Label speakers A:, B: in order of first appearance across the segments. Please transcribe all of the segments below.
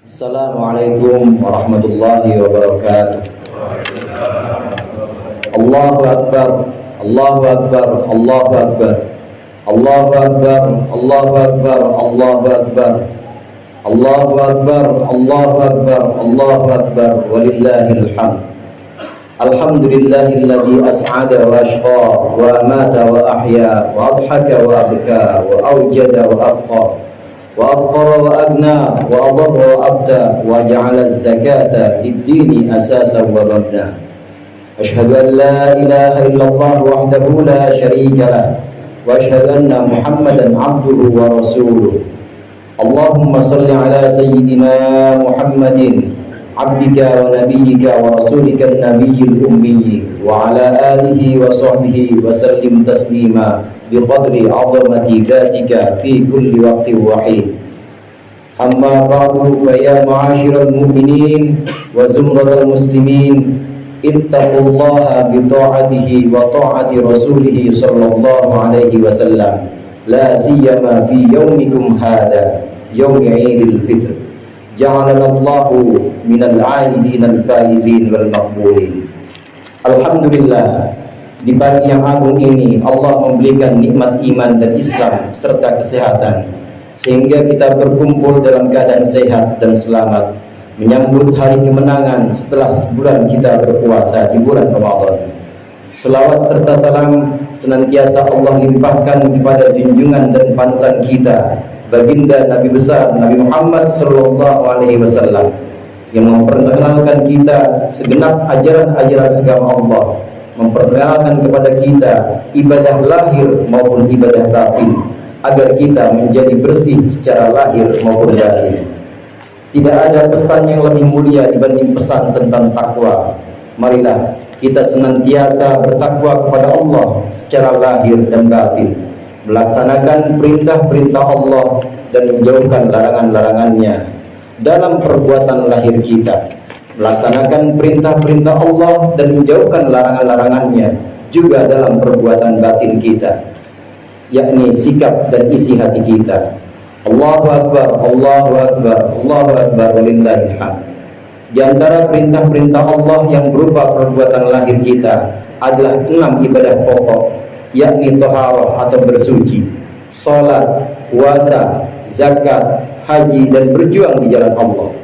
A: Assalamualaikum warahmatullahi wabarakatuh. Allahu Akbar, Allahu Akbar, Allahu Akbar, Allahu Akbar, Allahu Akbar, Allahu Akbar, Allahu Akbar, Allahu Akbar, Allahu Akbar, walillahil hamd. Alhamdulillahilladzi as'ada wa ashqa wa amata wa ahya wa adhaka wa abka wa awjada wa abqa wa abqara wa agna wa adarra wa afta wa ja'ala az-zakata lid-dini asasan wa mabna. Ashhadu an la ilaha illallah wahdahu la syarika lah wa ashhadu anna Muhammadan abduhu wa rasuluh. Allahumma salli ala sayyidina Muhammadin abdika wa nabiyyika wa rasulika an-nabiyyil ummi wa ala alihi wa sahbihi wa sallim taslima biqadri 'azamati dzatika fi kulli waqtin wa hin. Amma ba'du, fa ya ma'asyiral mu'minin wa zumratal muslimin, ittaqullaha bi ta'atihi wa ta'ati rasulih sallallahu alaihi wasallam, la siyama fi yaumikum hadha yaumi 'idil fitr. Ja'alallahu minal 'aidin al-faizin wal maqbulin. Alhamdulillah, di pagi yang agung ini Allah memberikan nikmat iman dan Islam serta kesehatan, sehingga kita berkumpul dalam keadaan sehat dan selamat menyambut hari kemenangan setelah sebulan kita berpuasa di bulan Ramadan. Selawat serta salam senantiasa Allah limpahkan kepada junjungan dan panutan kita, baginda Nabi besar Nabi Muhammad sallallahu alaihi wasallam, yang memperkenalkan kita segenap ajaran-ajaran agama Allah, memperkenalkan kepada kita ibadah lahir maupun ibadah batin, agar kita menjadi bersih secara lahir maupun batin. Tidak ada pesan yang lebih mulia dibanding pesan tentang takwa. Marilah kita senantiasa bertakwa kepada Allah secara lahir dan batin, melaksanakan perintah-perintah Allah dan menjauhkan larangan-larangannya dalam perbuatan lahir kita, melaksanakan perintah-perintah Allah dan menjauhkan larangan-larangannya juga dalam perbuatan batin kita, yakni sikap dan isi hati kita. Allahu Akbar, Allahu Akbar, Allahu Akbar, walillahil hamd. Di antara perintah-perintah Allah yang berupa perbuatan lahir kita adalah 6 ibadah pokok, yakni taharah atau bersuci, salat, puasa, zakat, haji, dan berjuang di jalan Allah.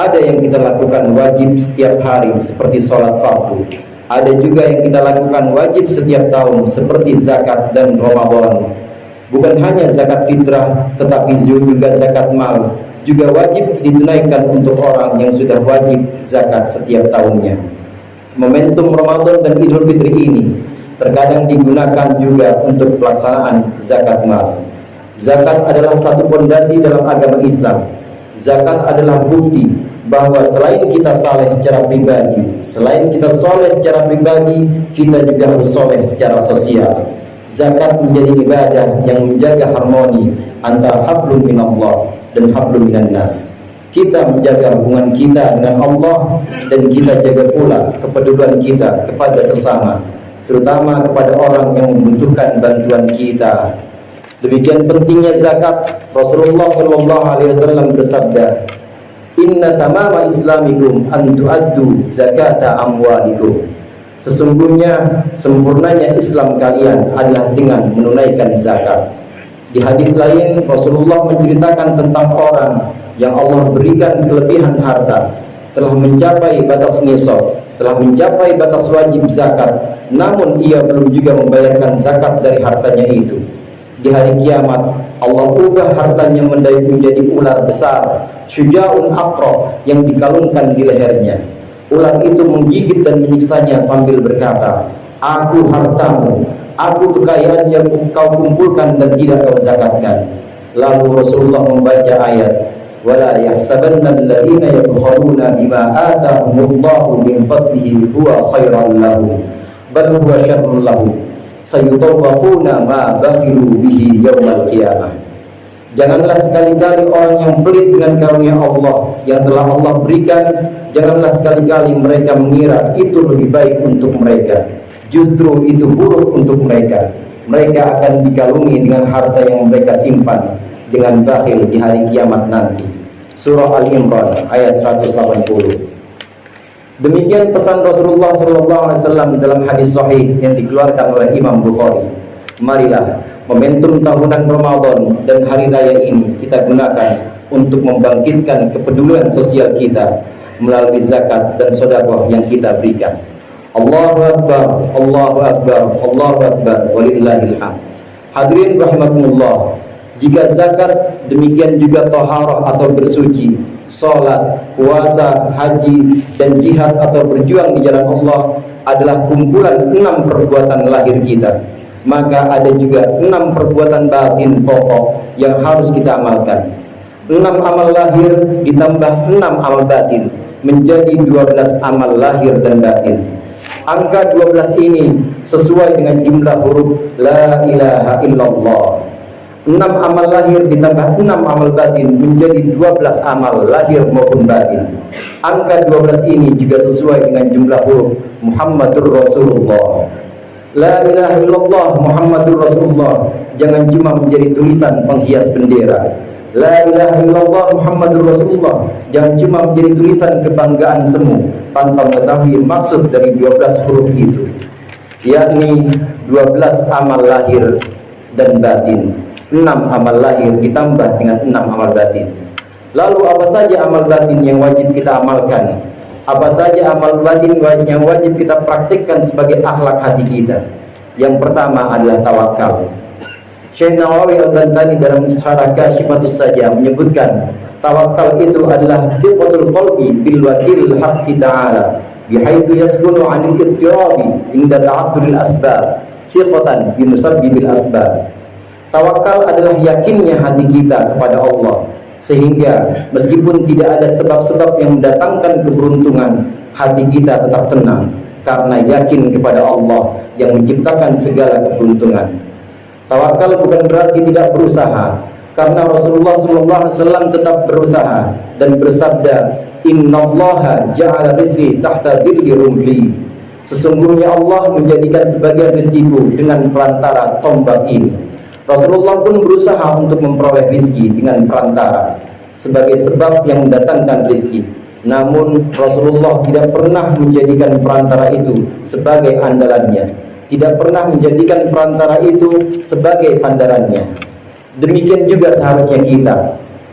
A: Ada yang kita lakukan wajib setiap hari seperti salat fardu. Ada juga yang kita lakukan wajib setiap tahun seperti zakat dan Ramadan. Bukan hanya zakat fitrah, tetapi juga zakat mal juga wajib ditunaikan untuk orang yang sudah wajib zakat setiap tahunnya. Momentum Ramadan dan Idul Fitri ini terkadang digunakan juga untuk pelaksanaan zakat mal. Zakat adalah satu pondasi dalam agama Islam. Zakat adalah bukti bahwa selain kita saleh secara pribadi, kita juga harus saleh secara sosial. Zakat menjadi ibadah yang menjaga harmoni antara hablum minallah dan hablum minan nas. Kita menjaga hubungan kita dengan Allah, dan kita jaga pula kepedulian kita kepada sesama, terutama kepada orang yang membutuhkan bantuan kita. Demikian pentingnya zakat. Rasulullah sallallahu alaihi wasallam bersabda, "Inna tamama islamikum an tu'addu zakata amwalikum." Sesungguhnya sempurnanya Islam kalian adalah dengan menunaikan zakat. Di hadis lain Rasulullah menceritakan tentang orang yang Allah berikan kelebihan harta, telah mencapai batas nisab, telah mencapai batas wajib zakat, namun ia belum juga membayarkan zakat dari hartanya itu. Di hari kiamat Allah ubah hartanya menjadi ular besar, syuja'un aqra, yang dikalungkan di lehernya. Ular itu menggigit dan menyiksanya sambil berkata, "Aku hartamu, aku kekayaan yang kau kumpulkan dan tidak kau zakatkan." Lalu Rasulullah membaca ayat, "Wala yahsabanna alladziina yabkhaluna bima aataahumullahu min fadlihi huwa khairan lahum, bal huwa syarrun lahum, sayutawwaquna ma bakhilu bihi yaumal qiyamah." Janganlah sekali-kali orang yang pelit dengan karunia Allah yang telah Allah berikan, janganlah sekali-kali mereka mengira itu lebih baik untuk mereka. Justru itu buruk untuk mereka. Mereka akan dikalungi dengan harta yang mereka simpan dengan bakhil di hari kiamat nanti. Surah Al-Imran ayat 180. Demikian pesan Rasulullah SAW dalam hadis sahih yang dikeluarkan oleh Imam Bukhari. Marilah momentum tahunan Ramadan dan hari raya ini kita gunakan untuk membangkitkan kepedulian sosial kita melalui zakat dan sedekah yang kita berikan. Allahu Akbar, Allahu Akbar, Allahu Akbar, walillahil hamd. Hadirin rahimakumullah, jika zakat, demikian juga taharah atau bersuci, salat, puasa, haji, dan jihad atau berjuang di jalan Allah adalah kumpulan 6 perbuatan lahir kita, maka ada juga 6 perbuatan batin pokok yang harus kita amalkan. 6 amal lahir ditambah 6 amal batin menjadi 12 amal lahir dan batin. Angka 12 ini sesuai dengan jumlah huruf La ilaha illallah. 6 amal lahir ditambah 6 amal batin menjadi 12 amal lahir maupun batin. Angka 12 ini juga sesuai dengan jumlah huruf Muhammadur Rasulullah. La ilaha illallah Muhammadur Rasulullah jangan cuma menjadi tulisan penghias bendera. La ilaha illallah Muhammadur Rasulullah jangan cuma menjadi tulisan kebanggaan semu tanpa mengetahui maksud dari 12 huruf itu, yakni 12 amal lahir dan batin. 6 amal lahir ditambah dengan 6 amal batin. Lalu apa saja amal batin yang wajib kita amalkan? Apa saja amal batin yang wajib kita praktikkan sebagai akhlak hati kita? Yang pertama adalah tawakal. Syekh Nawawi Al-Bantani dalam Syarah Kashifatus Sajah menyebutkan tawakal itu adalah thiqatul qalbi bil wakil haqqi ta'ala bihaitsu yaskunu 'anil ittirabi inda ta'addudil asbab thiqatan bi musabbibil asbab. Tawakal adalah yakinnya hati kita kepada Allah, sehingga meskipun tidak ada sebab-sebab yang mendatangkan keberuntungan, hati kita tetap tenang karena yakin kepada Allah yang menciptakan segala keberuntungan. Tawakal bukan berarti tidak berusaha, karena Rasulullah SAW tetap berusaha dan bersabda, Innallaha ja'ala rizqi tahta dhilli rumhi. Sesungguhnya Allah menjadikan sebagian rizkiku dengan perantara tombak ini. Rasulullah pun berusaha untuk memperoleh rizki dengan perantara sebagai sebab yang mendatangkan rizki. Namun Rasulullah tidak pernah menjadikan perantara itu sebagai andalannya, tidak pernah menjadikan perantara itu sebagai sandarannya. Demikian juga seharusnya kita,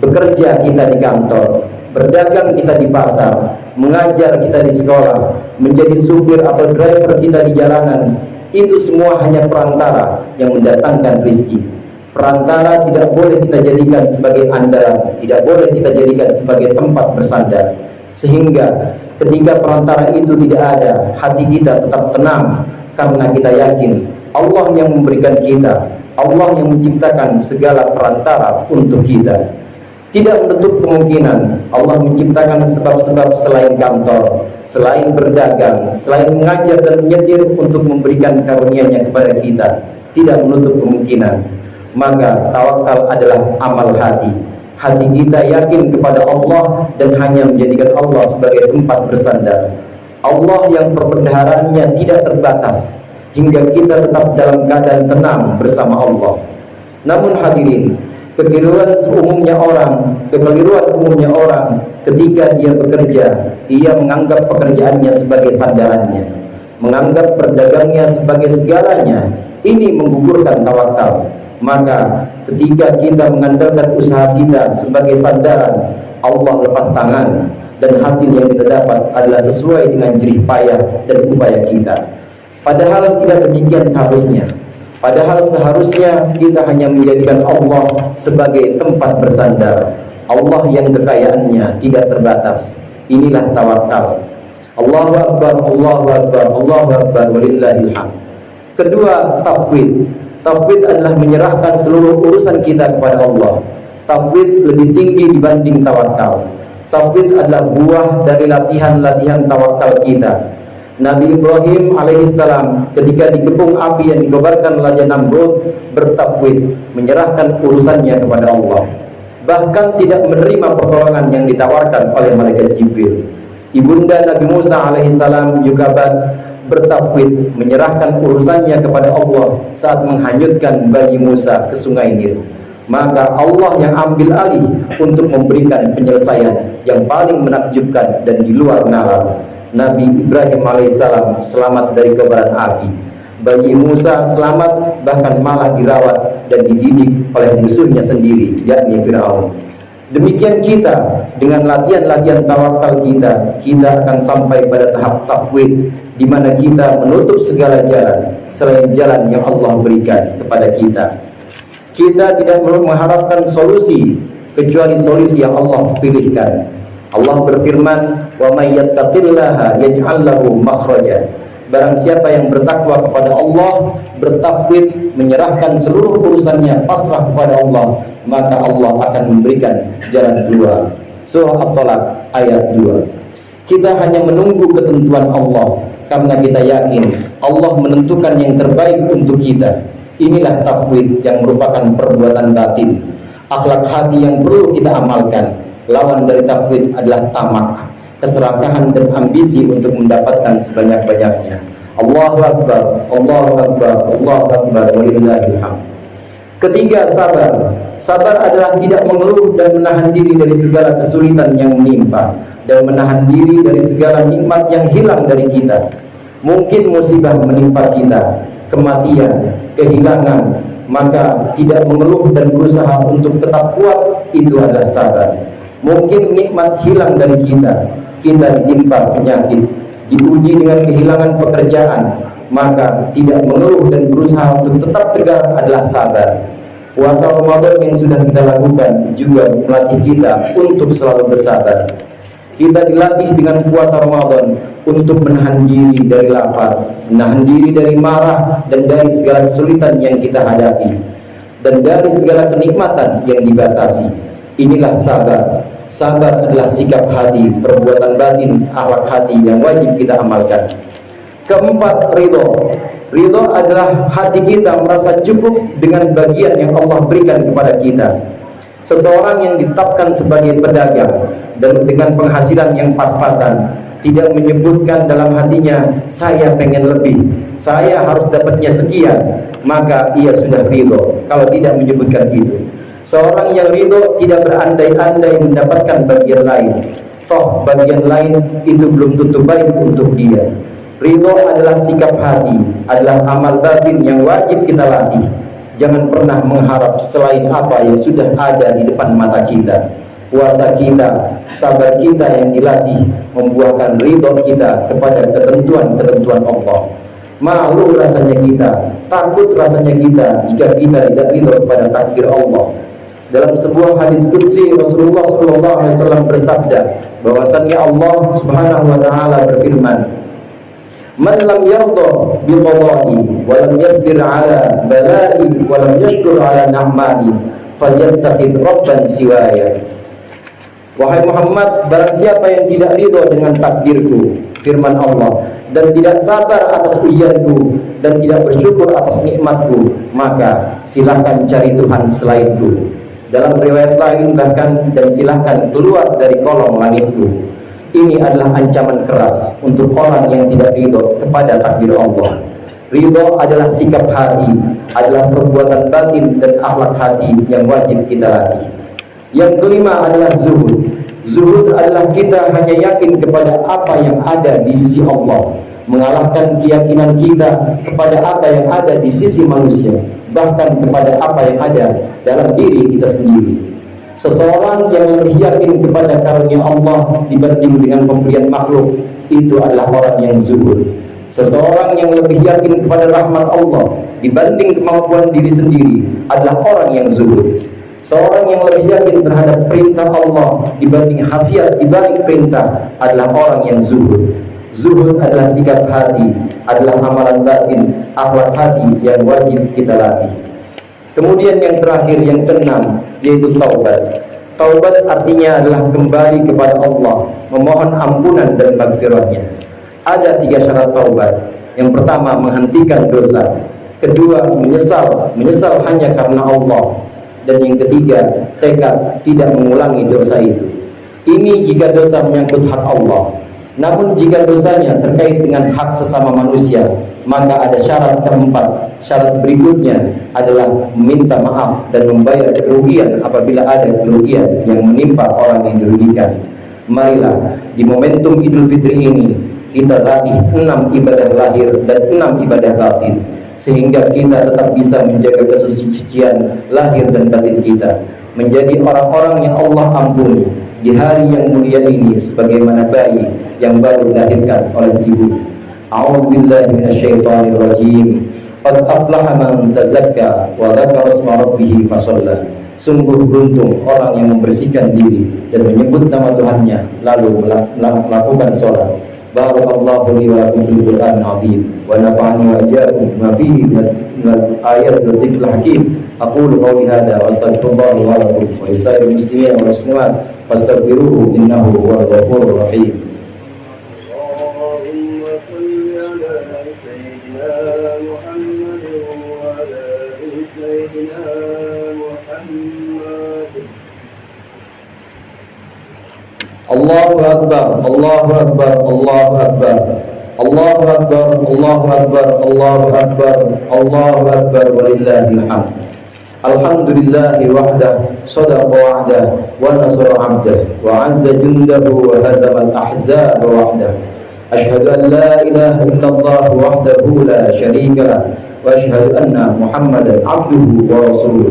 A: bekerja kita di kantor, berdagang kita di pasar, mengajar kita di sekolah, menjadi supir atau driver kita di jalanan. Itu semua hanya perantara yang mendatangkan rizki. Perantara tidak boleh kita jadikan sebagai andalan, tidak boleh kita jadikan sebagai tempat bersandar. Sehingga ketika perantara itu tidak ada, hati kita tetap tenang karena kita yakin Allah yang memberikan kita, Allah yang menciptakan segala perantara untuk kita. Tidak menutup kemungkinan Allah menciptakan sebab-sebab selain kantor, selain berdagang, selain mengajar dan menyetir untuk memberikan karunia-Nya kepada kita. Tidak menutup kemungkinan. Maka tawakal adalah amal hati. Hati kita yakin kepada Allah dan hanya menjadikan Allah sebagai tempat bersandar. Allah yang perbendaharanya tidak terbatas, hingga kita tetap dalam keadaan tenang bersama Allah. Namun hadirin, kekeliruan umumnya orang ketika dia bekerja, ia menganggap pekerjaannya sebagai sandarannya, menganggap berdagangnya sebagai segalanya. Ini menggugurkan tawakal. Maka ketika kita mengandalkan usaha kita sebagai sandaran, Allah lepas tangan dan hasil yang kita dapat adalah sesuai dengan jerih payah dan upaya kita. Padahal tidak demikian seharusnya. Padahal seharusnya kita hanya menjadikan Allah sebagai tempat bersandar, Allah yang kekayaannya tidak terbatas. Inilah tawakal. Allahu Akbar, Allahu Akbar, Allahu Akbar, walillahil hamd. Kedua, tafwid. Tafwid adalah menyerahkan seluruh urusan kita kepada Allah. Tafwid lebih tinggi dibanding tawakal. Tafwid adalah buah dari latihan-latihan tawakal kita. Nabi Ibrahim alaihissalam ketika dikepung api yang dikobarkan Raja Namrud bertafwid, menyerahkan urusannya kepada Allah. Bahkan tidak menerima pertolongan yang ditawarkan oleh malaikat Jibril. Ibunda Nabi Musa alaihissalam Yukabat bertafwid, menyerahkan urusannya kepada Allah saat menghanyutkan Bani Musa ke sungai Nil. maka Allah yang ambil alih untuk memberikan penyelesaian yang paling menakjubkan dan di luar nalar. Nabi Ibrahim alaihissalam selamat dari kobaran api, bayi Musa selamat, bahkan malah dirawat dan dididik oleh musuhnya sendiri, yakni Fir'aun. Demikian kita dengan latihan-latihan tawakal kita akan sampai pada tahap tafwid, di mana kita menutup segala jalan selain jalan yang Allah berikan kepada kita. Kita tidak mengharapkan solusi kecuali solusi yang Allah pilihkan. Allah berfirman, "Wa may yattaqillaha yaj'al lahu makhraja." Barang siapa yang bertakwa kepada Allah, bertafwid, menyerahkan seluruh urusannya pasrah kepada Allah, maka Allah akan memberikan jalan keluar. Surah At-Talaq ayat 2. Kita hanya menunggu ketentuan Allah karena kita yakin Allah menentukan yang terbaik untuk kita. Inilah tafwid yang merupakan perbuatan batin, akhlak hati yang perlu kita amalkan. Lawan dari tafwid adalah tamak, keserakahan dan ambisi untuk mendapatkan sebanyak-banyaknya. Allahu Akbar, Allahu Akbar, Allahu Akbar, walillahil hamd. Ketiga, sabar. Sabar adalah tidak mengeluh dan menahan diri dari segala kesulitan yang menimpa, dan menahan diri dari segala nikmat yang hilang dari kita. Mungkin musibah menimpa kita, kematian, kehilangan, maka tidak mengeluh dan berusaha untuk tetap kuat, itu adalah sabar. Mungkin nikmat hilang dari kita ditimpa penyakit, diuji dengan kehilangan pekerjaan, maka tidak mengeluh dan berusaha untuk tetap tegar adalah sabar. Puasa Ramadan yang sudah kita lakukan juga melatih kita untuk selalu bersabar. Kita dilatih dengan puasa Ramadan untuk menahan diri dari lapar, menahan diri dari marah, dan dari segala kesulitan yang kita hadapi, dan dari segala kenikmatan yang dibatasi. Inilah sabar. Sabar adalah sikap hati, perbuatan batin, akhlak hati yang wajib kita amalkan. Keempat, ridho. Ridho adalah hati kita merasa cukup dengan bagian yang Allah berikan kepada kita. Seseorang yang ditetapkan sebagai pedagang dan dengan penghasilan yang pas-pasan, tidak menyebutkan dalam hatinya, saya pengen lebih, saya harus dapatnya sekian, maka ia sudah ridho kalau tidak menyebutkan itu. Seorang yang ridho tidak berandai-andai mendapatkan bagian lain, toh bagian lain itu belum tentu baik untuk dia. Ridho adalah sikap hati, adalah amal batin yang wajib kita latih. Jangan pernah mengharap selain apa yang sudah ada di depan mata kita. Puasa kita, sabar kita yang dilatih membuahkan ridho kita kepada ketentuan-ketentuan Allah. Malu rasanya kita, takut rasanya kita jika kita tidak ridho kepada takdir Allah. Dalam sebuah hadis qudsi, Rasulullah SAW bersabda bahwasannya Allah Subhanahu wa taala berfirman, "Man lam yardha bi qada'i wa lam yasbir 'ala bala'i wa lam yashkur 'ala ni'mati falyattakhid rabban siwaya." Wahai Muhammad, barang siapa yang tidak ridho dengan takdirku, firman Allah, dan tidak sabar atas ujianku, dan tidak bersyukur atas nikmatku, maka silahkan cari Tuhan selainku. Dalam riwayat lain bahkan, dan silahkan keluar dari kolong langitku. Ini adalah ancaman keras untuk orang yang tidak ridho kepada takdir Allah. Ridho adalah sikap hati, adalah perbuatan batin dan akhlak hati yang wajib kita latih. Yang kelima adalah zuhud. Zuhud adalah kita hanya yakin kepada apa yang ada di sisi Allah, mengalahkan keyakinan kita kepada apa yang ada di sisi manusia, bahkan kepada apa yang ada dalam diri kita sendiri. Seseorang yang lebih yakin kepada karunia Allah dibanding dengan pemberian makhluk, itu adalah orang yang zuhud. Seseorang yang lebih yakin kepada rahmat Allah dibanding kemampuan diri sendiri adalah orang yang zuhud. Seorang yang lebih yakin terhadap perintah Allah dibanding khasiat dibalik perintah adalah orang yang zuhud. Zuhud adalah sikap hati, adalah amalan batin, akhlak hati yang wajib kita latih. Kemudian yang terakhir, yang keenam, yaitu taubat. Taubat artinya adalah kembali kepada Allah, memohon ampunan dan maghfirahnya. Ada 3 syarat taubat. Yang pertama, menghentikan dosa. Kedua, menyesal hanya karena Allah. Dan yang ketiga, tekad tidak mengulangi dosa itu. Ini jika dosa menyangkut hak Allah. Namun jika dosanya terkait dengan hak sesama manusia, maka ada syarat keempat. Syarat berikutnya adalah meminta maaf dan membayar kerugian apabila ada kerugian yang menimpa orang yang dirugikan. Marilah di momentum Idul Fitri ini kita latih 6 ibadah lahir dan 6 ibadah batin, sehingga kita tetap bisa menjaga kesucian lahir dan batin kita, menjadi orang-orang yang Allah ampuni di hari yang mulia ini sebagaimana bayi yang baru dilahirkan oleh ibu. A'udzu billahi minasyaitonir rajim. Qad aflaha man tazakka wa dzakara isma rabbih fasalla. Sungguh beruntung orang yang membersihkan diri dan menyebut nama Tuhannya lalu melakukan salat. Barakallahu li wa lakum fil Qur'anil azim wa nafa'ani wa iyyakum bima fihi minal ayatil wa dhikril hakim. Aqulu qawli hadza wa astaghfirullaha wa lakum wa lisa'iril muslimin wal muslimat fastaghfiruhu innahu huwal ghafurur rahim. Allahu Akbar, Allahu Akbar, Allahu Akbar, Allahu Akbar, Allahu Akbar, Allahu Akbar, Allahu Akbar, walillahil hamd. Alhamdulillahi wahdah, sadaqa wa'dah, wa nasara 'abdah, wa 'azza jundahu wa hazama al-ahzaba wahdah. Ashhadu an la ilaha illallah wahdahu la syarika lah, wa ashhadu anna Muhammadan 'abduhu wa rasuluh.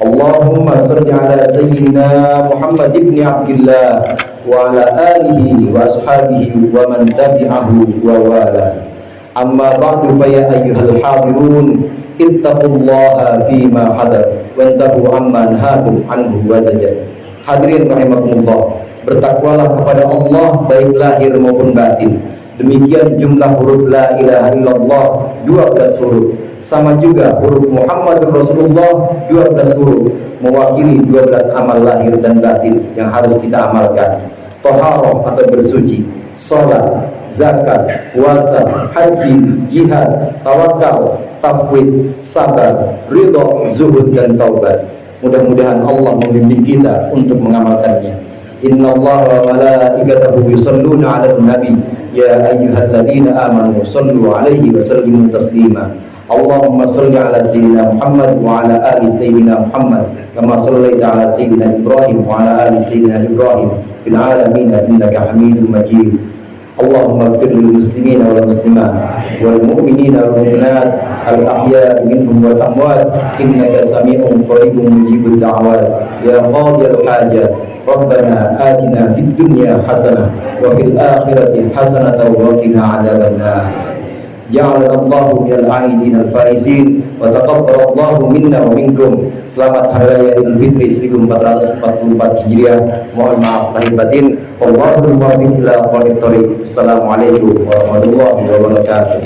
A: Allahumma salli ala sayyidina Muhammad ibn Abdillah wa ala alihi wa ashabihi wa man tabi'ahu wa wala. Amma ba'du fa ya ayyuhal hadirun ittaqullaha fima hadar wantahu amman hakum anhu wa zajar. Hadirin rahimakumullah, bertakwalah kepada Allah baik lahir maupun batin. Demikian jumlah huruf la ilaha illallah 12 huruf. Sama juga huruf Muhammadur Rasulullah 12 huruf, mewakili 12 amal lahir dan batin yang harus kita amalkan. Taharah atau bersuci, salat, zakat, puasa, haji, jihad, tawakal, tafwid, sabar, ridha, zuhud dan taubat. Mudah-mudahan Allah membimbing kita untuk mengamalkannya. Innallaha wa malaikatahu yusholluna 'alan nabi ya ayyuhalladzina amanu shallu 'alaihi wa sallimu taslima. Allahumma shalli ala sayyidina Muhammad wa ala ali sayyidina Muhammad kama shallaita ala sayyidina Ibrahim wa ala ali sayyidina Ibrahim fil alamin innaka Hamidum Majid. Allahumma ighfir lil muslimina wal muslimat wal mu'minina wal mu'minat al ahya'i minhum wal amwat innaka sami'un qaribun mujibud da'wat ya qadiyal hajat. Rabbana atina fid dunya hasanah wa fil akhirati hasanatan wa qina adzabannar. Ja'alallahu minal aidin al-faizin wa taqabbalallahu minna wa minkum. Selamat Hari Raya Idul Fitri 1444 Hijriah. Mohon maaf lahir batin. Wallahul muwaffiq ila aqwamit thoriq. Assalamualaikum warahmatullahi wabarakatuh.